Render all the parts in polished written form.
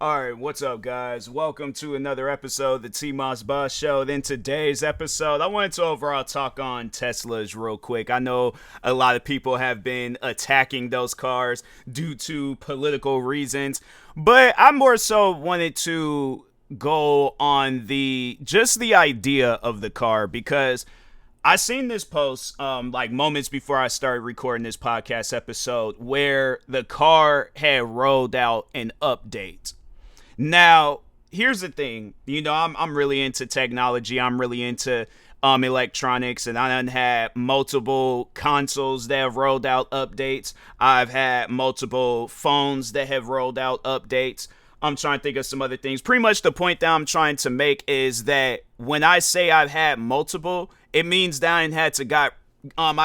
All right, what's up, guys? Welcome to another episode of the TMossBoss Show. In today's episode, I wanted to overall talk on Teslas real quick. I know a lot of people have been attacking those cars due to political reasons, but I more so wanted to go on the idea of the car because I seen this post like moments before I started recording this podcast episode where the car had rolled out an update. Now, here's the thing. I'm really into technology. I'm really into electronics, and I done had multiple consoles that have rolled out updates. I've had multiple phones that have rolled out updates. I'm trying to think of some other things. Pretty much the point that I'm trying to make is that when I say I've had multiple, it means that I've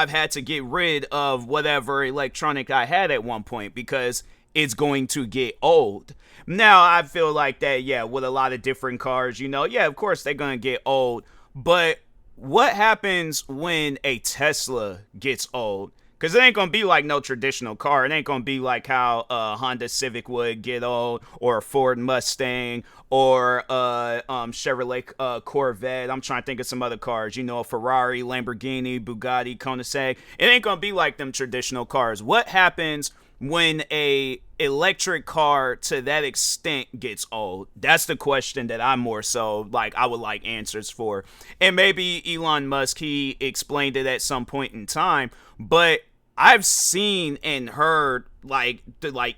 had to get rid of whatever electronic I had at one point because it's going to get old. Now, I feel like that, yeah, with a lot of different cars, yeah, of course they're going to get old. But what happens when a Tesla gets old? Because it ain't going to be like no traditional car. It ain't going to be like how a Honda Civic would get old, or a Ford Mustang, or a Chevrolet Corvette. I'm trying to think of some other cars. A Ferrari, Lamborghini, Bugatti, Koenigsegg. It ain't going to be like them traditional cars. What happens when a electric car to that extent gets old? That's the question that I'm more so like I would like answers for. And maybe Elon Musk, he explained it at some point in time, but I've seen and heard like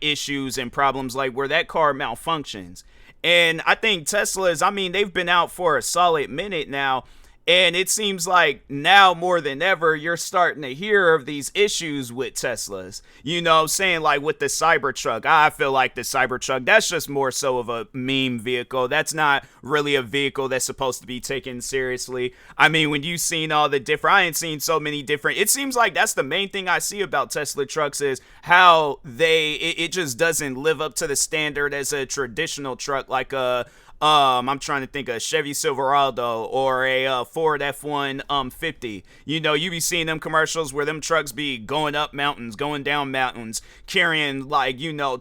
issues and problems like where that car malfunctions. And I think Teslas, I mean, they've been out for a solid minute now. And it seems like now more than ever, you're starting to hear of these issues with Teslas. Saying like with the Cybertruck. I feel like the Cybertruck, that's just more so of a meme vehicle. That's not really a vehicle that's supposed to be taken seriously. I mean, when you've seen all the different, I ain't seen so many different, it seems like that's the main thing I see about Tesla trucks is how it just doesn't live up to the standard as a traditional truck like I'm trying to think of Chevy Silverado or a Ford F-150. You be seeing them commercials where them trucks be going up mountains, going down mountains, carrying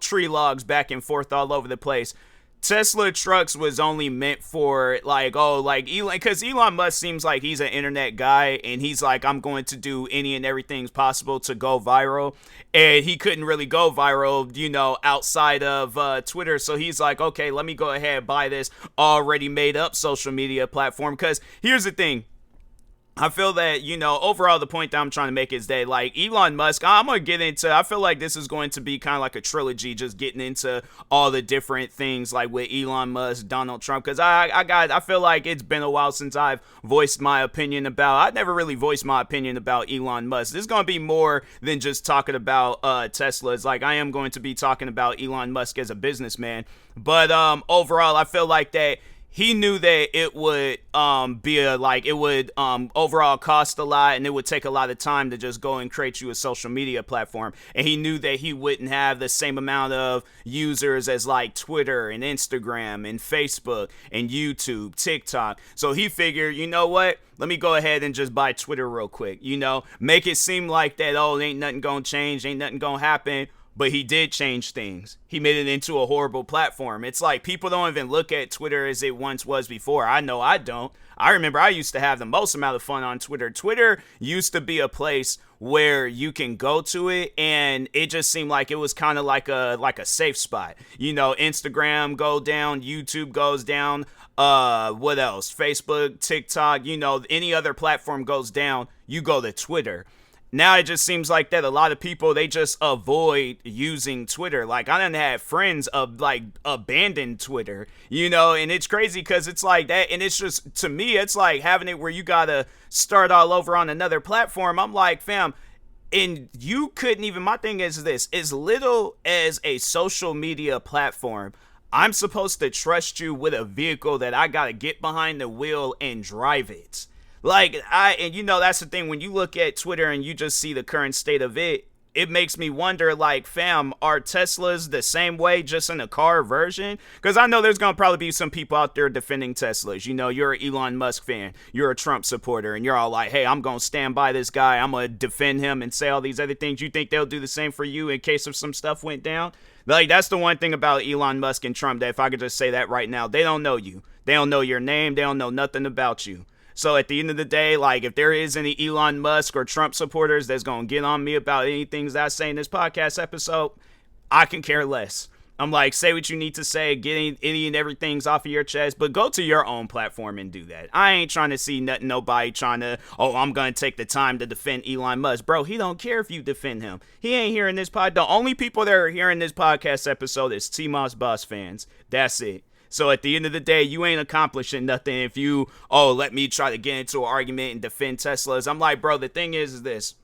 tree logs back and forth all over the place. Tesla trucks was only meant for like Elon, because Elon Musk seems like he's an internet guy and he's like, I'm going to do any and everything possible to go viral, and he couldn't really go viral outside of Twitter. So he's like, okay, let me go ahead and buy this already made up social media platform. Because here's the thing, I feel that, overall, the point that I'm trying to make is that, like, Elon Musk, I feel like this is going to be kind of like a trilogy, just getting into all the different things, like, with Elon Musk, Donald Trump, because I feel like it's been a while since I've voiced my opinion I never really voiced my opinion about Elon Musk. This is going to be more than just talking about Teslas. Like, I am going to be talking about Elon Musk as a businessman, but overall, I feel like that he knew that it would overall cost a lot, and it would take a lot of time to just go and create you a social media platform. And he knew that he wouldn't have the same amount of users as like Twitter and Instagram and Facebook and YouTube, TikTok. So he figured, you know what? Let me go ahead and just buy Twitter real quick. Make it seem like that, oh, ain't nothing gonna change, ain't nothing gonna happen. But he did change things. He made it into a horrible platform. It's like people don't even look at Twitter as it once was before. I know I don't. I remember I used to have the most amount of fun on Twitter. Twitter used to be a place where you can go to it, and it just seemed like it was kind of like a safe spot. Instagram go down, YouTube goes down, what else? Facebook, TikTok, any other platform goes down, you go to Twitter. Now it just seems like that a lot of people, they just avoid using Twitter. Like, I done had friends of like abandon Twitter, and it's crazy because it's like that. And it's just, to me, it's like having it where you gotta start all over on another platform. I'm like, fam, and you couldn't even, my thing is this, as little as a social media platform, I'm supposed to trust you with a vehicle that I gotta get behind the wheel and drive it. Like, that's the thing, when you look at Twitter and you just see the current state of it, it makes me wonder, like, fam, are Teslas the same way, just in a car version? Because I know there's going to probably be some people out there defending Teslas. You know, you're an Elon Musk fan, you're a Trump supporter, and you're all like, hey, I'm going to stand by this guy, I'm going to defend him and say all these other things. You think they'll do the same for you in case if some stuff went down? Like, that's the one thing about Elon Musk and Trump, that if I could just say that right now, they don't know you. They don't know your name. They don't know nothing about you. So at the end of the day, like, if there is any Elon Musk or Trump supporters that's going to get on me about anything that I say in this podcast episode, I can care less. I'm like, say what you need to say, get any and everything's off of your chest, but go to your own platform and do that. I ain't trying to see nobody trying to, oh, I'm going to take the time to defend Elon Musk. Bro, he don't care if you defend him. He ain't hearing this pod. The only people that are hearing this podcast episode is TMossBoss fans. That's it. So at the end of the day, you ain't accomplishing nothing if you, let me try to get into an argument and defend Teslas. I'm like, bro, the thing is this.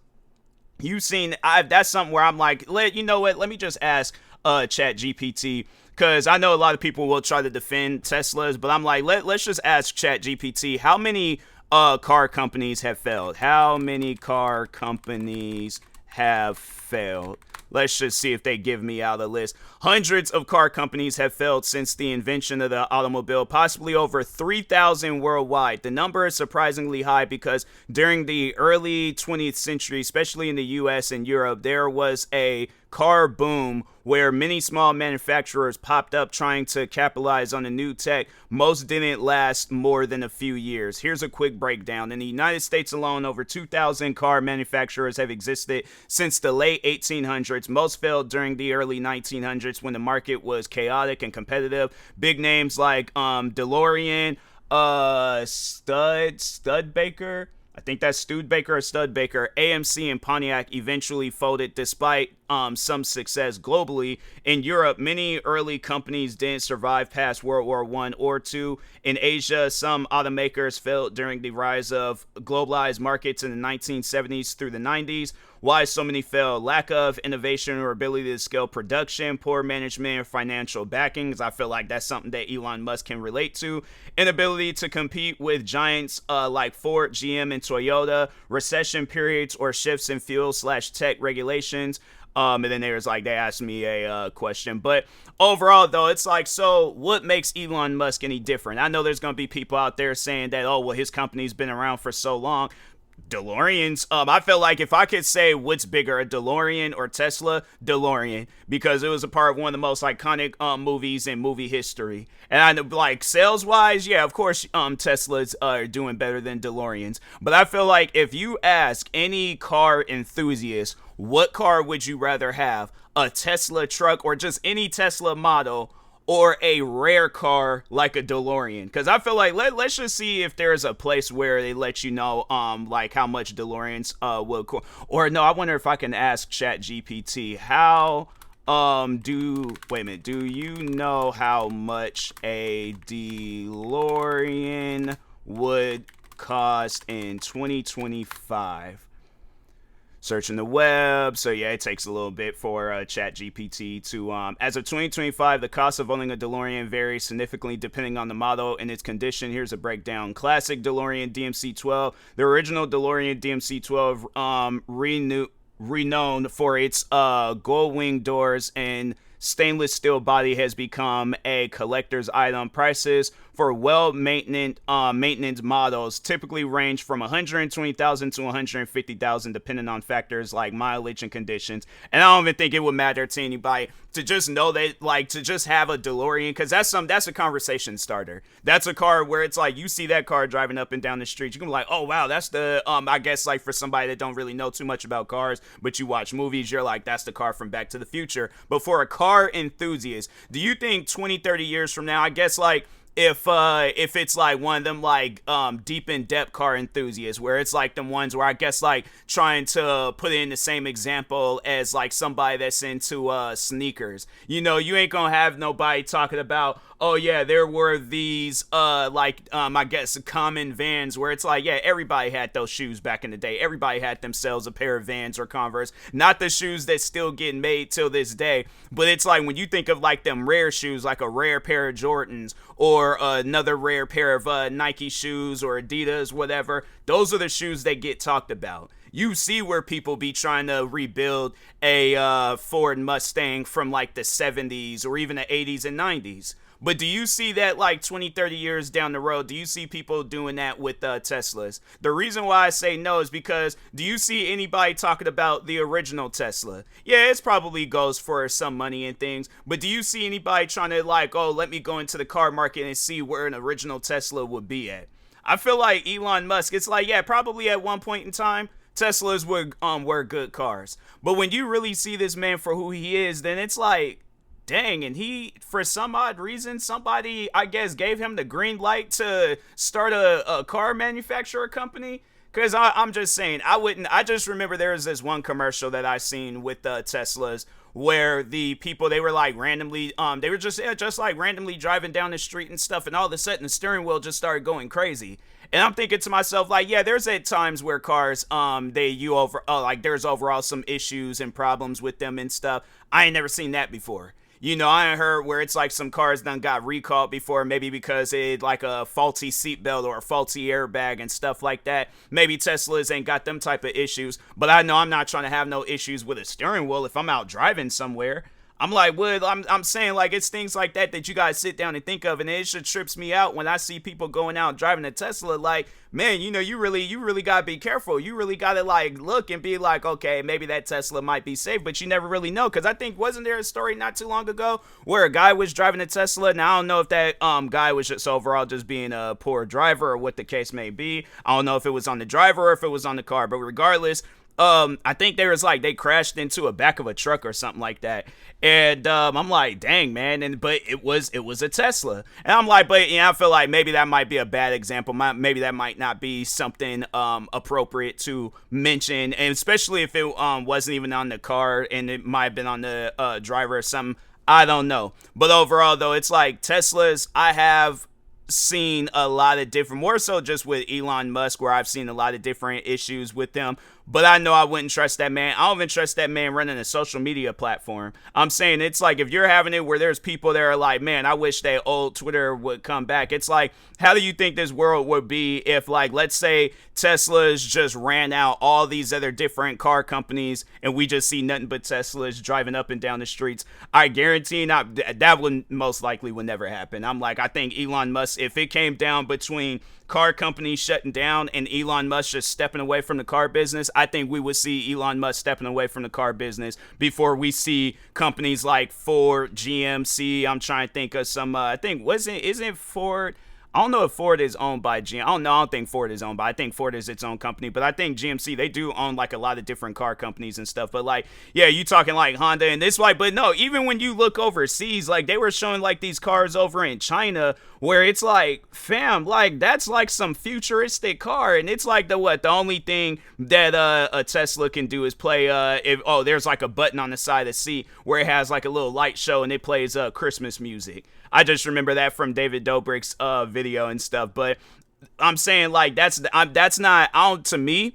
You've seen, that's something where I'm like, you know what, let me just ask Chat GPT, because I know a lot of people will try to defend Teslas, but I'm like, let's just ask Chat GPT, how many car companies have failed? How many car companies have failed? Let's just see if they give me out a list. Hundreds of car companies have failed since the invention of the automobile, possibly over 3,000 worldwide. The number is surprisingly high because during the early 20th century, especially in the US and Europe, there was a car boom where many small manufacturers popped up trying to capitalize on the new tech. Most didn't last more than a few years. Here's a quick breakdown. In the United States alone, over 2,000 car manufacturers have existed since the late 1800s. Most failed during the early 1900s when the market was chaotic and competitive. Big names like DeLorean, Studebaker, I think that's Studebaker or Studbaker, AMC, and Pontiac eventually folded despite some success globally. In Europe, many early companies didn't survive past World War I or II. In Asia, some automakers failed during the rise of globalized markets in the 1970s through the 90s. Why so many failed? Lack of innovation or ability to scale production, poor management, financial backings. I feel like that's something that Elon Musk can relate to. Inability to compete with giants like Ford, GM, and Toyota. Recession periods or shifts in fuel/tech regulations. And then they asked me a question. But overall, though, it's like, so what makes Elon Musk any different? I know there's going to be people out there saying that, oh, well, his company's been around for so long. DeLoreans, I feel like if I could say what's bigger, a DeLorean or Tesla, DeLorean, because it was a part of one of the most iconic movies in movie history. And I know, like, sales wise, yeah, of course, Teslas are doing better than DeLoreans. But I feel like if you ask any car enthusiast, what car would you rather have, a Tesla truck or just any Tesla model, or a rare car like a DeLorean? Because I feel like let's just see if there's a place where they let you know like how much DeLoreans will or no, I wonder if I can ask Chat GPT how do you know how much a DeLorean would cost in 2025? Searching the web. So yeah, it takes a little bit for Chat GPT to as of 2025, the cost of owning a DeLorean varies significantly depending on the model and its condition. Here's a breakdown. Classic DeLorean DMC-12. The original DeLorean DMC-12 renowned for its gold wing doors and stainless steel body has become a collector's item. Prices for well-maintenance models typically range from $120,000 to $150,000 depending on factors like mileage and conditions. And I don't even think it would matter to anybody to just know that, like, to just have a DeLorean, because that's a conversation starter. That's a car where it's like you see that car driving up and down the street, you can be like, oh wow, that's the I guess like for somebody that don't really know too much about cars, but you watch movies, you're like, that's the car from Back to the Future. But for a car enthusiast, do you think 20-30 years from now, I guess like if it's like one of them like deep in depth car enthusiasts where it's like them ones where I guess like trying to put in the same example as like somebody that's into sneakers, you know, you ain't gonna have nobody talking about, oh yeah, there were these I guess common Vans where it's like, yeah, everybody had those shoes back in the day. Everybody had themselves a pair of Vans or Converse, not the shoes that still get made till this day. But it's like when you think of like them rare shoes, like a rare pair of Jordans or another rare pair of Nike shoes or Adidas, whatever, those are the shoes that get talked about. You see where people be trying to rebuild a Ford Mustang from like the 70s or even the 80s and 90s. But do you see that like 20, 30 years down the road? Do you see people doing that with Teslas? The reason why I say no is because do you see anybody talking about the original Tesla? Yeah, it's probably goes for some money and things. But do you see anybody trying to like, oh, let me go into the car market and see where an original Tesla would be at? I feel like Elon Musk, it's like, yeah, probably at one point in time, Teslas would were good cars. But when you really see this man for who he is, then it's like, dang, and he, for some odd reason, somebody, I guess, gave him the green light to start a car manufacturer company. Because I'm just saying, I just remember there was this one commercial that I seen with Teslas where the people, they were like randomly, they were just like randomly driving down the street and stuff, and all of a sudden the steering wheel just started going crazy. And I'm thinking to myself, like, yeah, there's at times where cars, like there's overall some issues and problems with them and stuff. I ain't never seen that before. You know, I heard where it's like some cars done got recalled before, maybe because it like a faulty seatbelt or a faulty airbag and stuff like that. Maybe Teslas ain't got them type of issues, but I know I'm not trying to have no issues with a steering wheel if I'm out driving somewhere. I'm like, well, I'm saying like it's things like that that you guys sit down and think of, and it just trips me out when I see people going out driving a Tesla. Like, man, you know, you really gotta be careful. You really gotta like look and be like, okay, maybe that Tesla might be safe, but you never really know. Because I think wasn't there a story not too long ago where a guy was driving a Tesla? Now I don't know if that guy was just overall just being a poor driver or what the case may be. I don't know if it was on the driver or if it was on the car, but regardless. I think there was like they crashed into a back of a truck or something like that, and I'm like, dang man, but it was a Tesla, and I'm like, but yeah, I feel like maybe that might be a bad example, maybe that might not be something appropriate to mention, and especially if it wasn't even on the car and it might have been on the driver or something. I don't know, but overall though, it's like Teslas. I have seen a lot of different, more so just with Elon Musk, where I've seen a lot of different issues with them. But I know I wouldn't trust that man. I don't even trust that man running a social media platform. I'm saying it's like if you're having it where there's people that are like, man, I wish that old Twitter would come back. It's like, how do you think this world would be if, like, let's say Tesla's just ran out all these other different car companies and we just see nothing but Teslas driving up and down the streets? I guarantee that would most likely would never happen. I'm like, I think Elon Musk, if it came down between car companies shutting down and Elon Musk just stepping away from the car business, I think we would see Elon Musk stepping away from the car business before we see companies like Ford, GMC. I'm trying to think of some, I think, isn't Ford? I don't know if Ford is owned by GM. I don't think Ford is owned by. I think Ford is its own company, but I think GMC, they do own like a lot of different car companies and stuff. But like, yeah, you talking like Honda and this, like, but no, even when you look overseas, like they were showing like these cars over in China where it's like, fam, like that's like some futuristic car, and it's like the only thing that a Tesla can do is play there's like a button on the side of the seat where it has like a little light show and it plays Christmas music. I just remember that from David Dobrik's video and stuff. But I'm saying like that's not to me.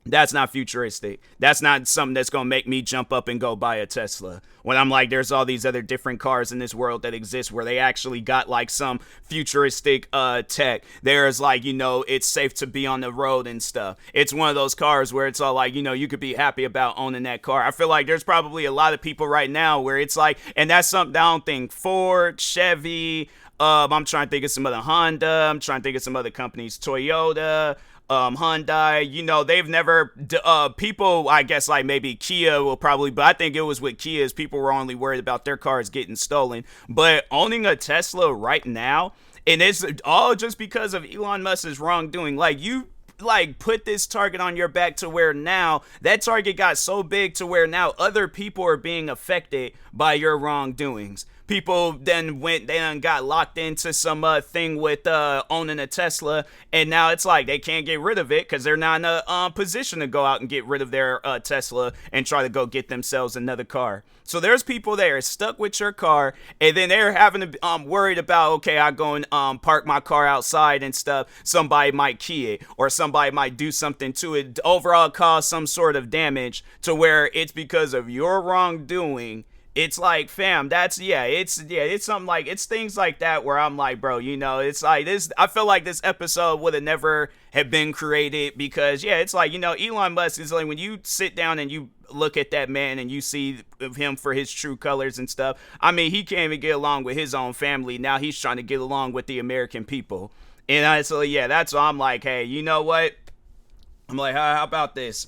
That's not futuristic. That's not something that's going to make me jump up and go buy a Tesla. When I'm like, there's all these other different cars in this world that exist where they actually got like some futuristic tech. There's like, you know, it's safe to be on the road and stuff. It's one of those cars where it's all like, you know, you could be happy about owning that car. I feel like there's probably a lot of people right now where it's like, and that's something I don't think Ford, Chevy, I'm trying to think of some other Honda. I'm trying to think of some other companies, Toyota, Hyundai, you know, they've never, people, I guess like maybe Kia will probably, but I think it was with Kia's, people were only worried about their cars getting stolen. But owning a Tesla right now, and it's all just because of Elon Musk's wrongdoing. Like, you like put this target on your back to where now that target got so big to where now other people are being affected by your wrongdoings. People then got locked into some thing with owning a Tesla, and now it's like they can't get rid of it because they're not in a position to go out and get rid of their Tesla and try to go get themselves another car. So there's people that are stuck with your car, and then they're having to worried about, okay, I go and park my car outside and stuff. Somebody might key it, or somebody might do something to it, overall cause some sort of damage to where it's because of your wrongdoing. it's like, fam, it's something like, it's things like that where I'm like, bro, it's like this. I feel like this episode would have never have been created because, yeah, it's like, Elon Musk is like, when you sit down and you look at that man and you see him for his true colors and stuff. I mean, he can't even get along with his own family. Now he's trying to get along with the American people. And so, yeah, that's why I'm like, hey, you know what? I'm like, how about this?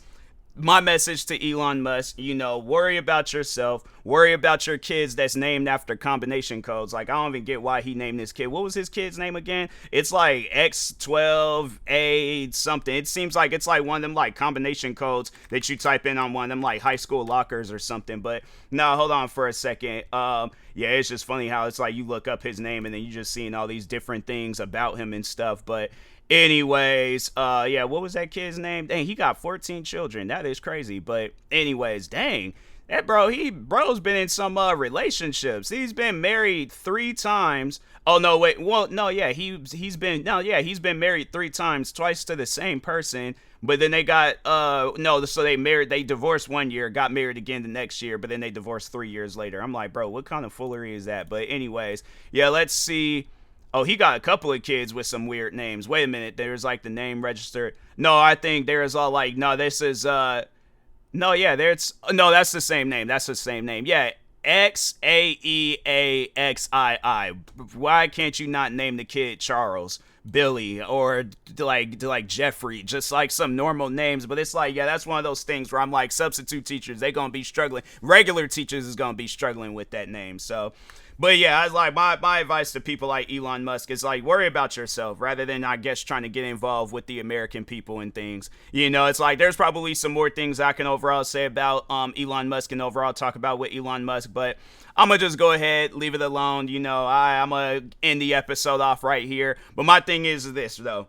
My message to Elon Musk, worry about yourself, worry about your kids that's named after combination codes. Like, I don't even get why he named this kid. What was his kid's name again? It's like X12A something. It seems like it's like one of them like combination codes that you type in on one of them like high school lockers or something. But no, hold on for a second. Yeah, it's just funny how it's like you look up his name and then you just seeing all these different things about him and stuff. But anyways, yeah, what was that kid's name? Dang, he got 14 children. That is crazy. But anyways, dang, that bro's been in some relationships. He's been married 3 times. Oh no, wait. Well, no, yeah, he's been married 3 times, twice to the same person. But then they got no, so they divorced one year, got married again the next year, but then they divorced 3 years later. I'm like, bro, what kind of foolery is that? But anyways, yeah, let's see. Oh, he got a couple of kids with some weird names. Wait a minute, there's like the name registered. No, I think there's all like, no, this is no, yeah, there's no, that's the same name. That's the same name. Yeah, Xaeaxii. Why can't you not name the kid Charles, Billy, or like Jeffrey? Just like some normal names. But it's like, yeah, that's one of those things where I'm like, substitute teachers, they gonna be struggling. Regular teachers is gonna be struggling with that name. So. But yeah, I was like, my advice to people like Elon Musk is like, worry about yourself rather than, I guess, trying to get involved with the American people and things. It's like there's probably some more things I can overall say about Elon Musk and overall talk about with Elon Musk, but I'm going to just go ahead, leave it alone. I'm going to end the episode off right here. But my thing is this, though.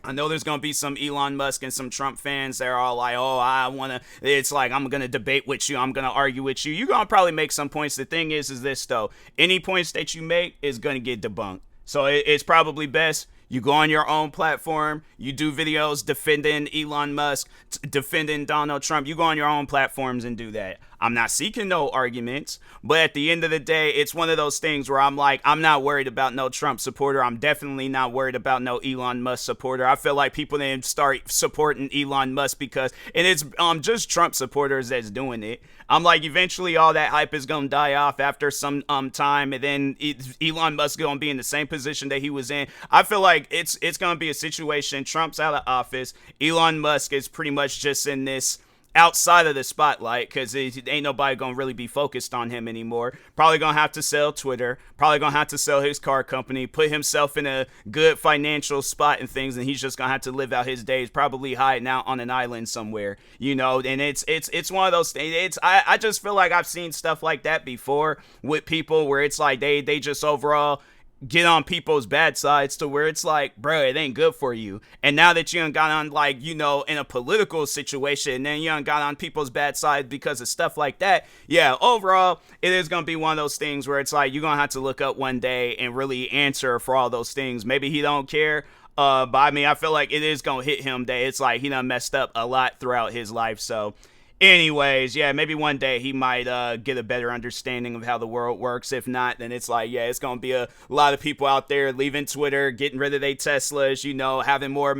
I know there's going to be some Elon Musk and some Trump fans that are all like, oh, it's like, I'm going to debate with you. I'm going to argue with you. You're going to probably make some points. The thing is this, though. Any points that you make is going to get debunked. So it's probably best you go on your own platform. You do videos defending Elon Musk, defending Donald Trump. You go on your own platforms and do that. I'm not seeking no arguments, but at the end of the day, it's one of those things where I'm like, I'm not worried about no Trump supporter. I'm definitely not worried about no Elon Musk supporter. I feel like people didn't start supporting Elon Musk because, and it's just Trump supporters that's doing it. I'm like, eventually all that hype is gonna die off after some time, and then Elon Musk gonna be in the same position that he was in. I feel like it's gonna be a situation. Trump's out of office. Elon Musk is pretty much just in this outside of the spotlight because ain't nobody gonna really be focused on him anymore. Probably gonna have to sell Twitter, probably gonna have to sell his car company, put himself in a good financial spot and things, and he's just gonna have to live out his days probably hiding out on an island somewhere, and it's one of those things. I just feel like I've seen stuff like that before with people where it's like they just overall get on people's bad sides to where it's like, bro, it ain't good for you. And now that you done got on, like, in a political situation, then you done got on people's bad side because of stuff like that. Yeah, overall, it is going to be one of those things where it's like, you're going to have to look up one day and really answer for all those things. Maybe he don't care. But I mean, I feel like it is going to hit him that it's like he done messed up a lot throughout his life. So anyways, yeah, maybe one day he might get a better understanding of how the world works. If not, then it's like, yeah, it's going to be a lot of people out there leaving Twitter, getting rid of their Teslas, having more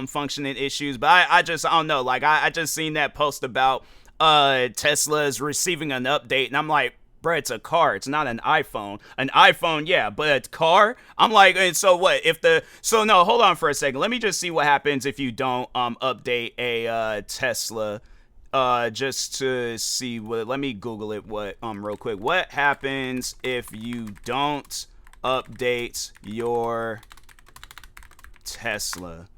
functioning issues. But I don't know. Like, I just seen that post about Teslas receiving an update, and I'm like, bro, it's a car. It's not an iPhone. An iPhone, yeah, but a car? I'm like, and so what? So no, hold on for a second. Let me just see what happens if you don't update a Tesla. Just to see let me Google it real quick. What happens if you don't update your Tesla?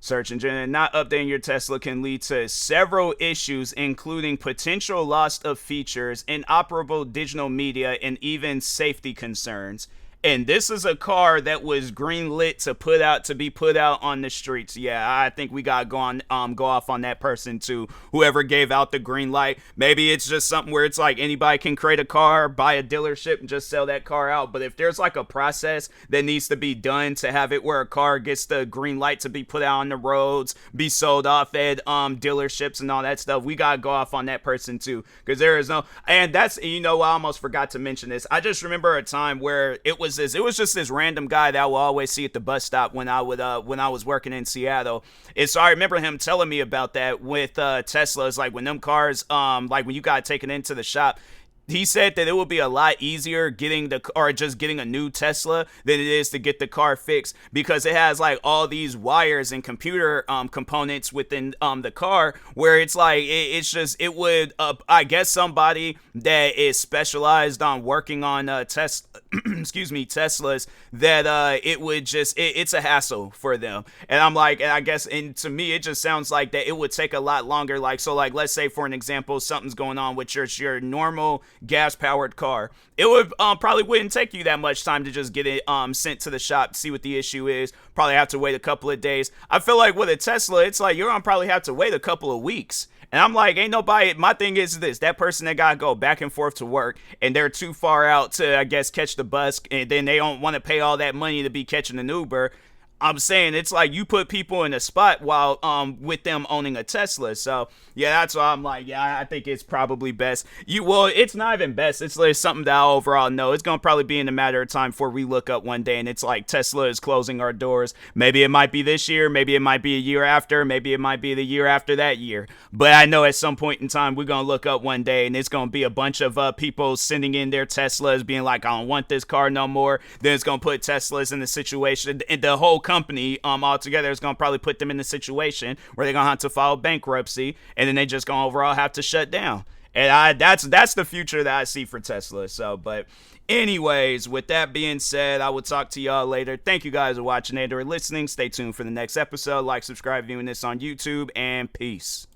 Search engine. Not updating your Tesla can lead to several issues, including potential loss of features, inoperable digital media, and even safety concerns. and this is a car that was green lit to be put out on the streets. Yeah, I think we gotta go off on that person too. Whoever gave out the green light. Maybe it's just something where it's like anybody can create a car, buy a dealership, and just sell that car out. But if there's like a process that needs to be done to have it where a car gets the green light to be put out on the roads, be sold off at dealerships and all that stuff, we gotta go off on that person too. Because there is no, and that's, you know, I almost forgot to mention this. I just remember a time where it was just this random guy that I would always see at the bus stop when I was working in Seattle. And so I remember him telling me about that with Teslas, like when them cars, like when you got taken into the shop. He said that it would be a lot easier getting a new Tesla than it is to get the car fixed, because it has like all these wires and computer components within the car, where it's like it would I guess somebody that is specialized on working on Teslas, that it's a hassle for them. And I'm like, and I guess, and to me it just sounds like that it would take a lot longer. Like, so like, let's say for an example, something's going on with your normal gas powered car. It would probably wouldn't take you that much time to just get it sent to the shop, see what the issue is. Probably have to wait a couple of days. I feel like with a Tesla, it's like you're gonna probably have to wait a couple of weeks. And I'm like, ain't nobody, my thing is this, that person that gotta go back and forth to work, and they're too far out to, I guess, catch the bus, and then they don't want to pay all that money to be catching an Uber. I'm saying it's like you put people in a spot while with them owning a Tesla. So yeah, that's why I'm like, yeah, I think it's probably best. It's not even best. It's like something that I overall know. It's gonna probably be in a matter of time before we look up one day and it's like Tesla is closing our doors. Maybe it might be this year. Maybe it might be a year after. Maybe it might be the year after that year. But I know at some point in time we're gonna look up one day and it's gonna be a bunch of people sending in their Teslas, being like, I don't want this car no more. Then it's gonna put Teslas in the situation, and the whole company altogether is going to probably put them in a situation where they're going to have to file bankruptcy, and then they just going to overall have to shut down. And that's the future that I see for Tesla. So, but anyways, with that being said, I will talk to y'all later. Thank you guys for watching and or listening. Stay tuned for the next episode. Like, subscribe, viewing this on YouTube, and peace.